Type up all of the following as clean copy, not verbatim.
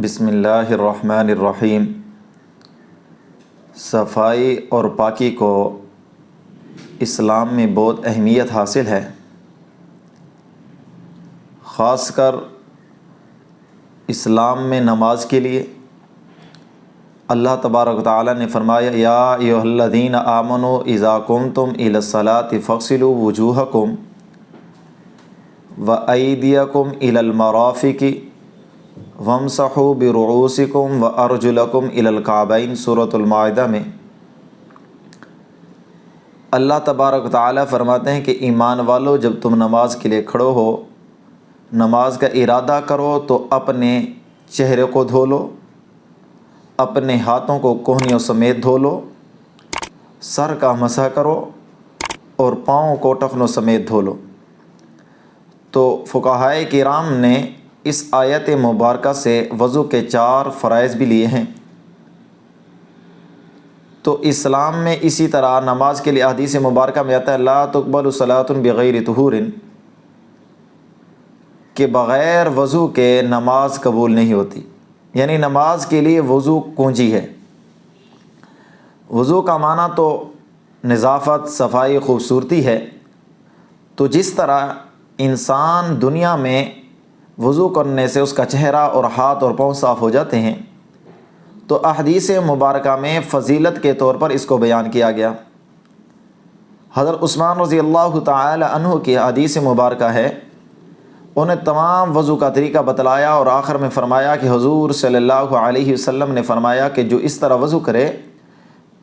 بسم اللہ الرحمن الرحیم۔ صفائی اور پاکی کو اسلام میں بہت اہمیت حاصل ہے، خاص کر اسلام میں نماز کے لیے۔ اللہ تبارک و تعالیٰ نے فرمایا یا ایھا الذین آمنوا اذا قمتم الی الصلاۃ فاغسلوا وجوہکم وایدیکم الی المرافق وامسحوا برؤوسکم وارجلکم الی الکعبین۔ سورۃ المائدہ میں اللہ تبارک و تعالیٰ فرماتے ہیں کہ ایمان والو، جب تم نماز کے لیے کھڑو ہو، نماز کا ارادہ کرو تو اپنے چہرے کو دھو لو، اپنے ہاتھوں کو کہنیوں سمیت دھو لو، سر کا مسح کرو اور پاؤں کو ٹخنوں سمیت دھو لو۔ تو فقہائے کرام نے اس آیت مبارکہ سے وضو کے 4 فرائض بھی لیے ہیں۔ تو اسلام میں اسی طرح نماز کے لیے حدیث مبارکہ میں آتا ہے لا تقبل صلاۃ بغیر طہور، کہ بغیر وضو کے نماز قبول نہیں ہوتی، یعنی نماز کے لیے وضو کنجی ہے۔ وضو کا معنی تو نظافت، صفائی، خوبصورتی ہے۔ تو جس طرح انسان دنیا میں وضو کرنے سے اس کا چہرہ اور ہاتھ اور پاؤں صاف ہو جاتے ہیں، تو احادیث مبارکہ میں فضیلت کے طور پر اس کو بیان کیا گیا۔ حضرت عثمان رضی اللہ تعالی عنہ کی حدیث مبارکہ ہے، انہیں تمام وضو کا طریقہ بتلایا اور آخر میں فرمایا کہ حضور صلی اللہ علیہ وسلم نے فرمایا کہ جو اس طرح وضو کرے،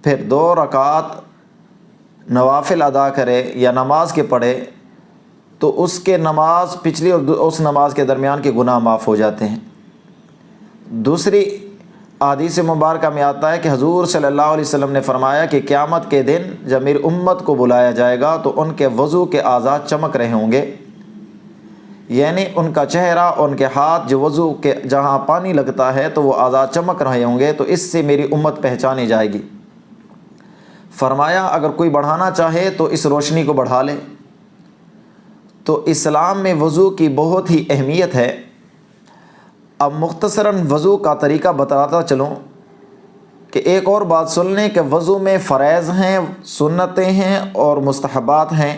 پھر 2 رکعات نوافل ادا کرے یا نماز کے پڑھے، تو اس کے نماز پچھلی اور اس نماز کے درمیان کے گناہ معاف ہو جاتے ہیں۔ دوسری حدیث مبارکہ میں آتا ہے کہ حضور صلی اللہ علیہ وسلم نے فرمایا کہ قیامت کے دن جب میری امت کو بلایا جائے گا تو ان کے وضو کے اعضاء چمک رہے ہوں گے، یعنی ان کا چہرہ، ان کے ہاتھ جو وضو کے جہاں پانی لگتا ہے تو وہ اعضاء چمک رہے ہوں گے، تو اس سے میری امت پہچانی جائے گی۔ فرمایا اگر کوئی بڑھانا چاہے تو اس روشنی کو بڑھا لے۔ تو اسلام میں وضو کی بہت ہی اہمیت ہے۔ اب مختصراً وضو کا طریقہ بتاتا چلوں کہ ایک اور بات سن لیں کہ وضو میں فرائض ہیں، سنتیں ہیں اور مستحبات ہیں،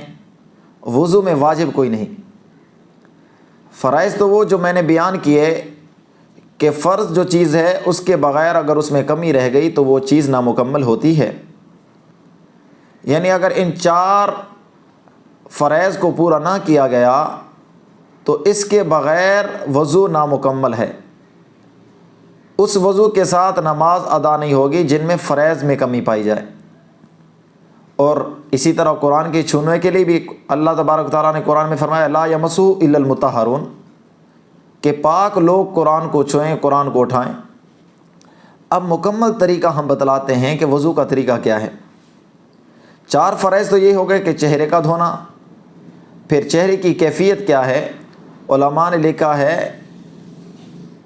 وضو میں واجب کوئی نہیں۔ فرائض تو وہ جو میں نے بیان کیے کہ فرض جو چیز ہے اس کے بغیر اگر اس میں کمی رہ گئی تو وہ چیز نامکمل ہوتی ہے، یعنی اگر ان 4 فرائض کو پورا نہ کیا گیا تو اس کے بغیر وضو نامکمل ہے، اس وضو کے ساتھ نماز ادا نہیں ہوگی جن میں فرائض میں کمی پائی جائے۔ اور اسی طرح قرآن کے چھونے کے لیے بھی اللہ تبارک و تعالیٰ نے قرآن میں فرمایا لا یمسہ الا المطہرون، کہ پاک لوگ قرآن کو چھوئیں، قرآن کو اٹھائیں۔ اب مکمل طریقہ ہم بتلاتے ہیں کہ وضو کا طریقہ کیا ہے۔ 4 فرائض تو یہ ہو گئے کہ چہرے کا دھونا، پھر چہرے کی کیفیت کیا ہے۔ علماء نے لکھا ہے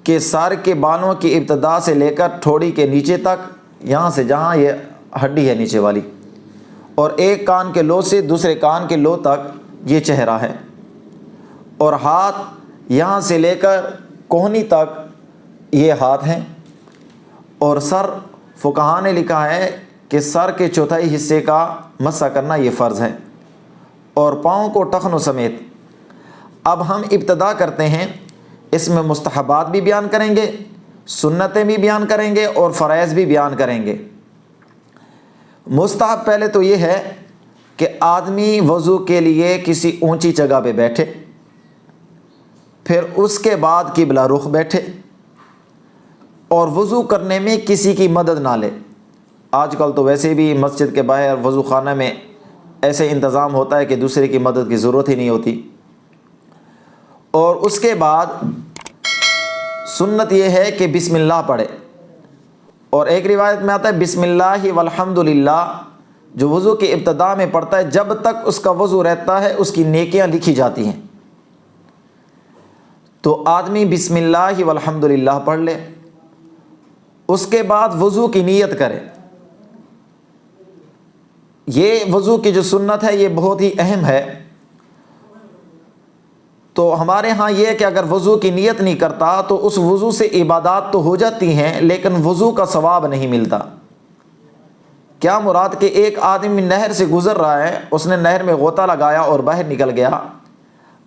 کہ سر کے بالوں کی ابتدا سے لے کر ٹھوڑی کے نیچے تک، یہاں سے جہاں یہ ہڈی ہے نیچے والی، اور ایک کان کے لو سے دوسرے کان کے لو تک یہ چہرہ ہے، اور ہاتھ یہاں سے لے کر کوہنی تک یہ ہاتھ ہیں، اور سر فقہاء نے لکھا ہے کہ سر کے چوتھائی حصے کا مسح کرنا یہ فرض ہے، اور پاؤں کو ٹخنوں سمیت۔ اب ہم ابتدا کرتے ہیں، اس میں مستحبات بھی بیان کریں گے، سنتیں بھی بیان کریں گے اور فرائض بھی بیان کریں گے۔ مستحب پہلے تو یہ ہے کہ آدمی وضو کے لیے کسی اونچی جگہ پہ بیٹھے، پھر اس کے بعد قبلہ رخ بیٹھے، اور وضو کرنے میں کسی کی مدد نہ لے۔ آج کل تو ویسے بھی مسجد کے باہر وضو خانہ میں ایسے انتظام ہوتا ہے کہ دوسرے کی مدد کی ضرورت ہی نہیں ہوتی۔ اور اس کے بعد سنت یہ ہے کہ بسم اللہ پڑھے، اور ایک روایت میں آتا ہے بسم اللہ والحمد للہ، جو وضو کی ابتدا میں پڑھتا ہے جب تک اس کا وضو رہتا ہے اس کی نیکیاں لکھی جاتی ہیں۔ تو آدمی بسم اللہ والحمد للہ پڑھ لے، اس کے بعد وضو کی نیت کرے۔ یہ وضو کی جو سنت ہے یہ بہت ہی اہم ہے۔ تو ہمارے ہاں یہ ہے کہ اگر وضو کی نیت نہیں کرتا تو اس وضو سے عبادات تو ہو جاتی ہیں لیکن وضو کا ثواب نہیں ملتا۔ کیا مراد کہ ایک آدمی نہر سے گزر رہا ہے، اس نے نہر میں غوطہ لگایا اور باہر نکل گیا،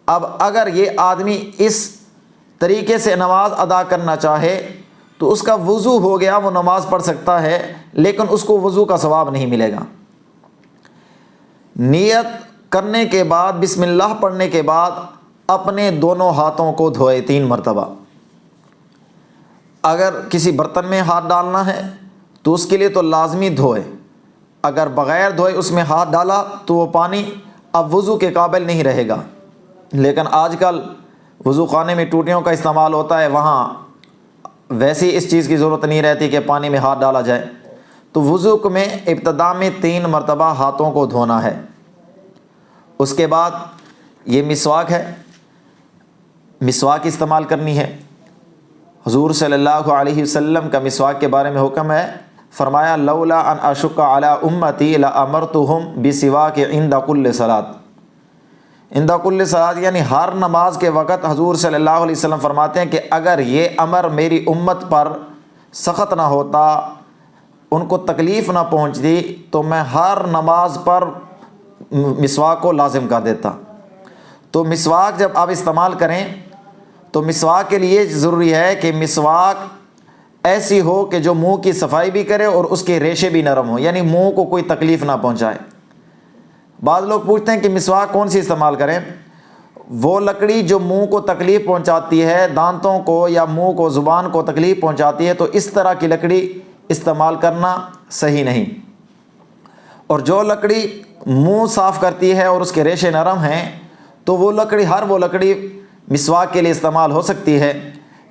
اب اگر یہ آدمی اس طریقے سے نماز ادا کرنا چاہے تو اس کا وضو ہو گیا، وہ نماز پڑھ سکتا ہے لیکن اس کو وضو کا ثواب نہیں ملے گا۔ نیت کرنے کے بعد بسم اللہ پڑھنے کے بعد اپنے دونوں ہاتھوں کو دھوئے 3 مرتبہ۔ اگر کسی برتن میں ہاتھ ڈالنا ہے تو اس کے لیے تو لازمی دھوئے، اگر بغیر دھوئے اس میں ہاتھ ڈالا تو وہ پانی اب وضو کے قابل نہیں رہے گا۔ لیکن آج کل وضو خانے میں ٹوٹیوں کا استعمال ہوتا ہے، وہاں ویسی اس چیز کی ضرورت نہیں رہتی کہ پانی میں ہاتھ ڈالا جائے۔ تو وضو میں ابتدا میں 3 مرتبہ ہاتھوں کو دھونا ہے۔ اس کے بعد یہ مسواک ہے، مسواک استعمال کرنی ہے۔ حضور صلی اللہ علیہ وسلم کا مسواک کے بارے میں حکم ہے، فرمایا لولا ان اشق علی امتی لامرتہم بسواک عند کل صلاۃ۔ عند کل صلاۃ یعنی ہر نماز کے وقت حضور صلی اللہ علیہ وسلم فرماتے ہیں کہ اگر یہ امر میری امت پر سخت نہ ہوتا، ان کو تکلیف نہ پہنچتی، تو میں ہر نماز پر مسواک کو لازم کر دیتا۔ تو مسواک جب آپ استعمال کریں تو مسواک کے لیے ضروری ہے کہ مسواک ایسی ہو کہ جو منہ کی صفائی بھی کرے اور اس کے ریشے بھی نرم ہوں، یعنی منہ کو کوئی تکلیف نہ پہنچائے۔ بعض لوگ پوچھتے ہیں کہ مسواک کون سی استعمال کریں؟ وہ لکڑی جو منہ کو تکلیف پہنچاتی ہے، دانتوں کو یا منہ کو زبان کو تکلیف پہنچاتی ہے، تو اس طرح کی لکڑی استعمال کرنا صحیح نہیں۔ اور جو لکڑی منہ صاف کرتی ہے اور اس کے ریشے نرم ہیں تو وہ لکڑی، ہر وہ لکڑی مسواک کے لیے استعمال ہو سکتی ہے،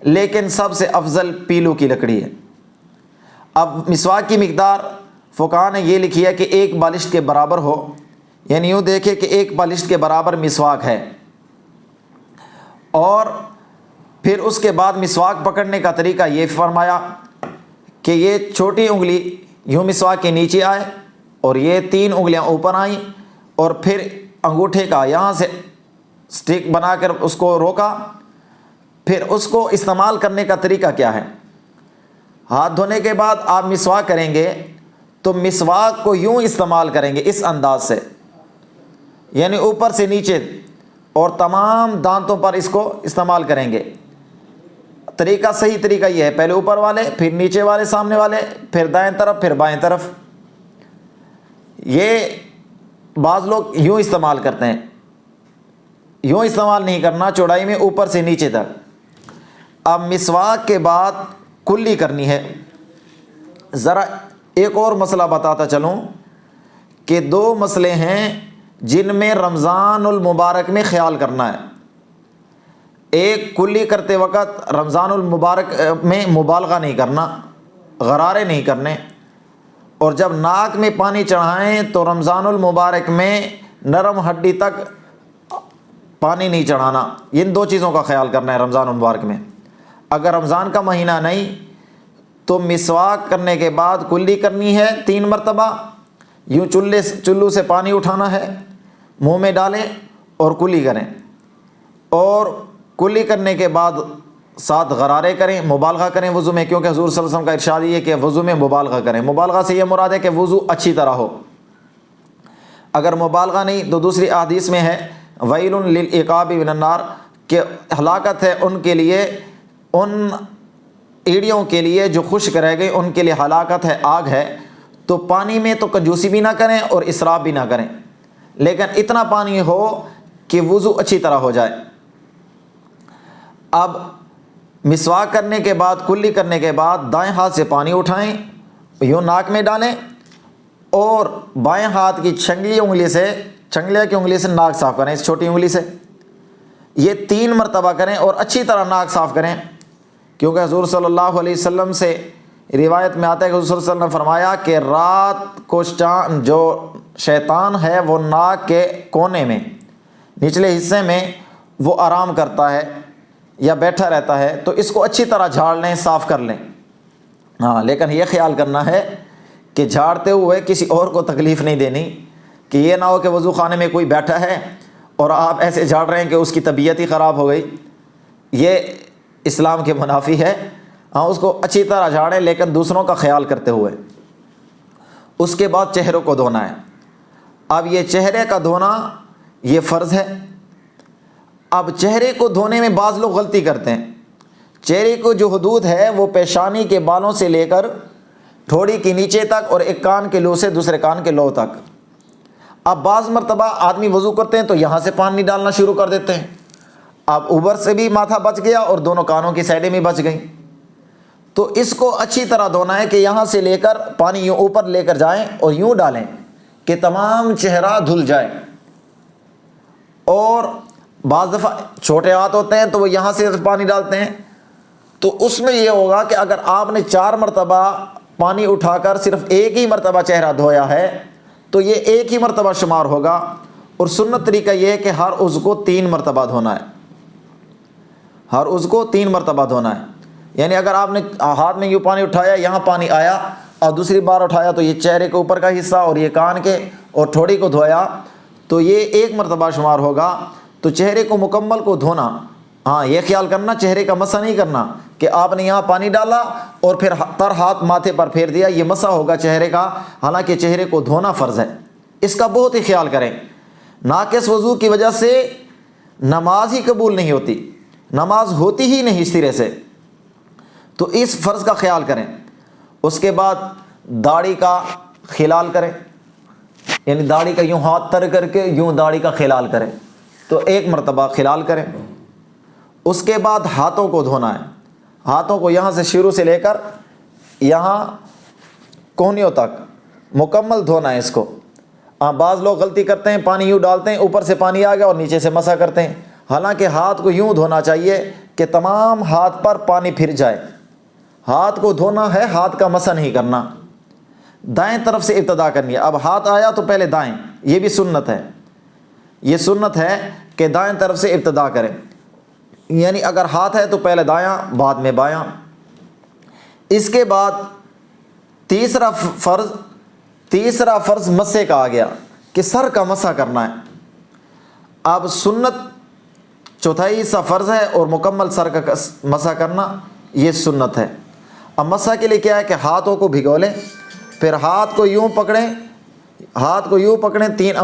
لیکن سب سے افضل پیلو کی لکڑی ہے۔ اب مسواک کی مقدار فقہاء نے یہ لکھی ہے کہ 1 بالشت کے برابر ہو، یعنی یوں دیکھیں کہ 1 بالشت کے برابر مسواک ہے۔ اور پھر اس کے بعد مسواک پکڑنے کا طریقہ یہ فرمایا کہ یہ چھوٹی انگلی یوں مسواک کے نیچے آئے اور یہ 3 انگلیاں اوپر آئیں، اور پھر انگوٹھے کا یہاں سے سٹک بنا کر اس کو روکا۔ پھر اس کو استعمال کرنے کا طریقہ کیا ہے؟ ہاتھ دھونے کے بعد آپ مسواک کریں گے تو مسواک کو یوں استعمال کریں گے، اس انداز سے، یعنی اوپر سے نیچے، اور تمام دانتوں پر اس کو استعمال کریں گے۔ طریقہ، صحیح طریقہ یہ ہے، پہلے اوپر والے، پھر نیچے والے، سامنے والے، پھر دائیں طرف، پھر بائیں طرف۔ یہ بعض لوگ یوں استعمال کرتے ہیں، یوں استعمال نہیں کرنا، چوڑائی میں اوپر سے نیچے تک۔ اب مسواک کے بعد کلی کرنی ہے۔ ذرا ایک اور مسئلہ بتاتا چلوں کہ 2 مسئلے ہیں جن میں رمضان المبارک میں خیال کرنا ہے۔ ایک، کلی کرتے وقت رمضان المبارک میں مبالغہ نہیں کرنا، غرارے نہیں کرنے، اور جب ناک میں پانی چڑھائیں تو رمضان المبارک میں نرم ہڈی تک پانی نہیں چڑھانا۔ ان 2 چیزوں کا خیال کرنا ہے رمضان المبارک میں۔ اگر رمضان کا مہینہ نہیں تو مسواک کرنے کے بعد کلی کرنی ہے 3 مرتبہ، یوں چلو سے پانی اٹھانا ہے، منہ میں ڈالیں اور کلی کریں، اور کلی کرنے کے بعد ساتھ غرارے کریں، مبالغہ کریں وضو میں، کیونکہ حضور صلی اللہ علیہ وسلم کا ارشاد یہ ہے کہ وضو میں مبالغہ کریں۔ مبالغہ سے یہ مراد ہے کہ وضو اچھی طرح ہو۔ اگر مبالغہ نہیں تو دوسری احادیث میں ہے ویل للعقاب من النار، کہ ہلاکت ہے ان کے لیے، ان ایڑیوں کے لیے جو خشک رہ گئی، ان کے لیے ہلاکت ہے، آگ ہے۔ تو پانی میں تو کنجوسی بھی نہ کریں اور اسراف بھی نہ کریں، لیکن اتنا پانی ہو کہ وضو اچھی طرح ہو جائے۔ اب مسواک کرنے کے بعد، کلی کرنے کے بعد دائیں ہاتھ سے پانی اٹھائیں، یوں ناک میں ڈالیں، اور بائیں ہاتھ کی چھنگلی کی انگلی سے ناک صاف کریں، اس چھوٹی انگلی سے۔ یہ 3 مرتبہ کریں اور اچھی طرح ناک صاف کریں، کیونکہ حضور صلی اللہ علیہ وسلم سے روایت میں آتا ہے کہ حضور صلی اللہ علیہ وسلم نے فرمایا کہ رات کو جو شیطان ہے وہ ناک کے کونے میں، نچلے حصے میں وہ آرام کرتا ہے یا بیٹھا رہتا ہے، تو اس کو اچھی طرح جھاڑ لیں، صاف کر لیں۔ ہاں، لیکن یہ خیال کرنا ہے کہ جھاڑتے ہوئے کسی اور کو تکلیف نہیں دینی، کہ یہ نہ ہو کہ وضو خانے میں کوئی بیٹھا ہے اور آپ ایسے جھاڑ رہے ہیں کہ اس کی طبیعت ہی خراب ہو گئی، یہ اسلام کے منافی ہے۔ ہاں، اس کو اچھی طرح جھاڑیں لیکن دوسروں کا خیال کرتے ہوئے۔ اس کے بعد چہروں کو دھونا ہے۔ اب یہ چہرے کا دھونا یہ فرض ہے۔ اب چہرے کو دھونے میں بعض لوگ غلطی کرتے ہیں۔ چہرے کو جو حدود ہے وہ پیشانی کے بالوں سے لے کر ٹھوڑی کے نیچے تک اور ایک کان کے لو سے دوسرے کان کے لو تک۔ اب بعض مرتبہ آدمی وضو کرتے ہیں تو یہاں سے پانی ڈالنا شروع کر دیتے ہیں، اب اوپر سے بھی ماتھا بچ گیا اور دونوں کانوں کی سائڈیں بھی بچ گئیں۔ تو اس کو اچھی طرح دھونا ہے کہ یہاں سے لے کر پانی یوں اوپر لے کر جائیں اور یوں ڈالیں کہ تمام چہرہ دھل جائے۔ اور بعض دفعہ چھوٹے ہاتھ ہوتے ہیں تو وہ یہاں سے پانی ڈالتے ہیں، تو اس میں یہ ہوگا کہ اگر آپ نے 4 مرتبہ پانی اٹھا کر صرف ایک ہی مرتبہ چہرہ دھویا ہے تو یہ ایک ہی مرتبہ شمار ہوگا۔ اور سنت طریقہ یہ ہے کہ ہر عضو کو 3 مرتبہ دھونا ہے، ہر عضو کو 3 مرتبہ دھونا ہے۔ یعنی اگر آپ نے ہاتھ میں یوں پانی اٹھایا، یہاں پانی آیا، اور دوسری بار اٹھایا تو یہ چہرے کے اوپر کا حصہ اور یہ کان کے اور ٹھوڑی کو دھویا تو یہ 1 مرتبہ شمار ہوگا۔ تو چہرے کو مکمل کو دھونا، ہاں یہ خیال کرنا چہرے کا مسح نہیں کرنا کہ آپ نے یہاں پانی ڈالا اور پھر تر ہاتھ ماتھے پر پھیر دیا، یہ مسح ہوگا چہرے کا، حالانکہ چہرے کو دھونا فرض ہے۔ اس کا بہت ہی خیال کریں۔ ناقص وضو کی وجہ سے نماز ہی قبول نہیں ہوتی، نماز ہوتی ہی نہیں سرے سے، تو اس فرض کا خیال کریں۔ اس کے بعد داڑھی کا خلال کریں، یعنی داڑھی کا یوں ہاتھ تر کر کے یوں داڑھی کا خلال کریں، تو 1 مرتبہ خلال کریں۔ اس کے بعد ہاتھوں کو دھونا ہے، ہاتھوں کو یہاں سے شروع سے لے کر یہاں کونیوں تک مکمل دھونا ہے اس کو۔ بعض لوگ غلطی کرتے ہیں، پانی یوں ڈالتے ہیں، اوپر سے پانی آ گیا اور نیچے سے مسح کرتے ہیں، حالانکہ ہاتھ کو یوں دھونا چاہیے کہ تمام ہاتھ پر پانی پھر جائے۔ ہاتھ کو دھونا ہے، ہاتھ کا مسح نہیں کرنا۔ دائیں طرف سے ابتدا کرنی ہے۔ اب ہاتھ آیا تو پہلے دائیں، یہ بھی سنت ہے، یہ سنت ہے کہ دائیں طرف سے ابتدا کریں، یعنی اگر ہاتھ ہے تو پہلے دایاں بعد میں بایاں۔ اس کے بعد تیسرا فرض مسح کا آ گیا کہ سر کا مسح کرنا ہے۔ اب سنت چوتھائی حصہ فرض ہے اور مکمل سر کا مسح کرنا یہ سنت ہے۔ اب مسح کے لیے کیا ہے کہ ہاتھوں کو بھگو لیں، پھر ہاتھ کو یوں پکڑیں، 3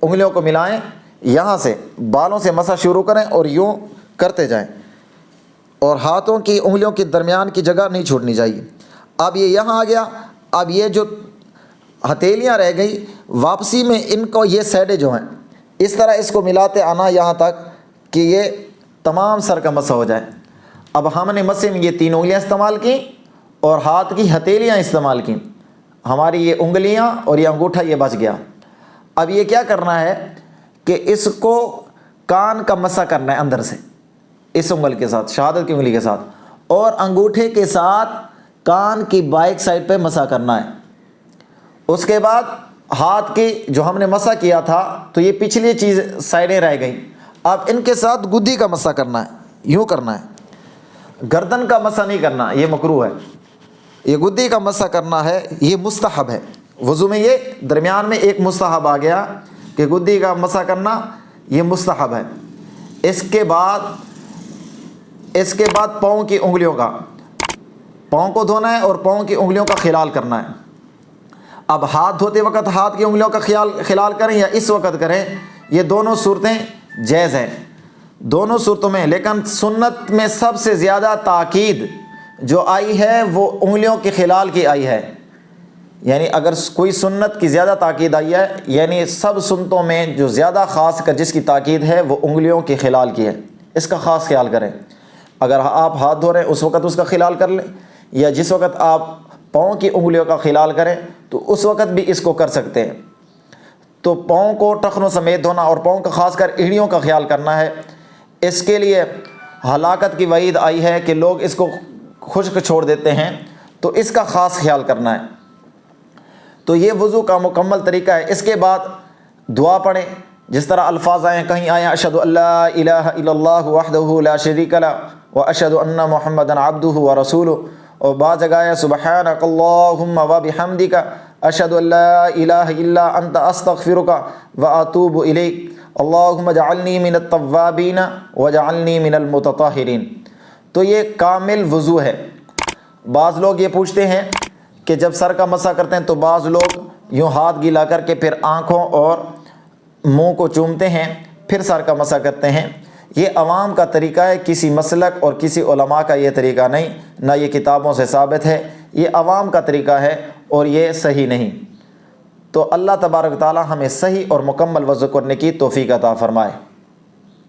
انگلیوں کو ملائیں، یہاں سے بالوں سے مسح شروع کریں اور یوں کرتے جائیں، اور ہاتھوں کی انگلیوں کے درمیان کی جگہ نہیں چھوڑنی چاہیے۔ اب یہ یہاں آ گیا۔ اب یہ جو ہتھیلیاں رہ گئی واپسی میں ان کو یہ سائڈیں جو ہیں اس طرح اس کو ملاتے آنا یہاں تک کہ یہ تمام سر کا مسح ہو جائے۔ اب ہم نے مسح میں یہ 3 انگلیاں استعمال کی اور ہاتھ کی ہتھیلیاں استعمال کی، ہماری یہ انگلیاں اور یہ انگوٹھا یہ بچ گیا۔ اب یہ کیا کرنا ہے کہ اس کو کان کا مسح کرنا ہے اندر سے، اس انگل کے ساتھ، شہادت کی انگلی کے ساتھ، اور انگوٹھے کے ساتھ کان کی بائک سائڈ پہ مسح کرنا ہے۔ اس کے بعد ہاتھ کی جو ہم نے مسح کیا تھا تو یہ پچھلی چیز سائڈیں رہ گئیں، اب ان کے ساتھ گدی کا مسح کرنا ہے، یوں کرنا ہے، گردن کا مسح نہیں کرنا، یہ مکروہ ہے۔ یہ گدی کا مسح کرنا ہے، یہ مستحب ہے۔ وضو میں یہ درمیان میں ایک مستحب آ گیا کہ گدی کا مسح کرنا یہ مستحب ہے۔ اس کے بعد پاؤں کی انگلیوں کو دھونا ہے اور پاؤں کی انگلیوں کا خلال کرنا ہے۔ اب ہاتھ دھوتے وقت ہاتھ کی انگلیوں کا خلال کریں یا اس وقت کریں، یہ دونوں صورتیں جائز ہیں، دونوں صورتوں میں۔ لیکن سنت میں سب سے زیادہ تاکید جو آئی ہے وہ انگلیوں کے خلال کی آئی ہے، یعنی اگر کوئی سنت کی زیادہ تاکید آئی ہے، یعنی سب سنتوں میں جو زیادہ خاص کر جس کی تاکید ہے وہ انگلیوں کے خلال کی ہے، اس کا خاص خیال کریں۔ اگر آپ ہاتھ دھو رہے ہیں اس وقت اس کا خلال کر لیں، یا جس وقت آپ پاؤں کی انگلیوں کا خلال کریں تو اس وقت بھی اس کو کر سکتے ہیں۔ تو پاؤں کو ٹخنوں سمیت دھونا اور پاؤں کا خاص کر ایڑیوں کا خیال کرنا ہے۔ اس کے لیے ہلاکت کی وعید آئی ہے کہ لوگ اس کو خشک چھوڑ دیتے ہیں، تو اس کا خاص خیال کرنا ہے۔ تو یہ وضو کا مکمل طریقہ ہے۔ اس کے بعد دعا پڑھیں، جس طرح الفاظ آئے ہیں، کہیں آئے ہیں اشہد ان لا الہ الا اللہ وحدہ لا شریک لہ واشہد ان محمدا عبدہ ورسولہ، اور بعض جگہ آیا سبحانک اللہم وبحمدک اشہد ان لا الہ الا انت استغفرک واتوب الیک۔ اللہم اجعلنی من التوابین واجعلنی من المتطہرین۔ تو یہ کامل وضو ہے۔ بعض لوگ یہ پوچھتے ہیں کہ جب سر کا مسح کرتے ہیں تو بعض لوگ یوں ہاتھ گیلا کر کے پھر آنکھوں اور منہ کو چومتے ہیں پھر سر کا مسح کرتے ہیں۔ یہ عوام کا طریقہ ہے، کسی مسلک اور کسی علماء کا یہ طریقہ نہیں، نہ یہ کتابوں سے ثابت ہے، یہ عوام کا طریقہ ہے اور یہ صحیح نہیں۔ تو اللہ تبارک و تعالی ہمیں صحیح اور مکمل وضو کرنے کی توفیق عطا فرمائے۔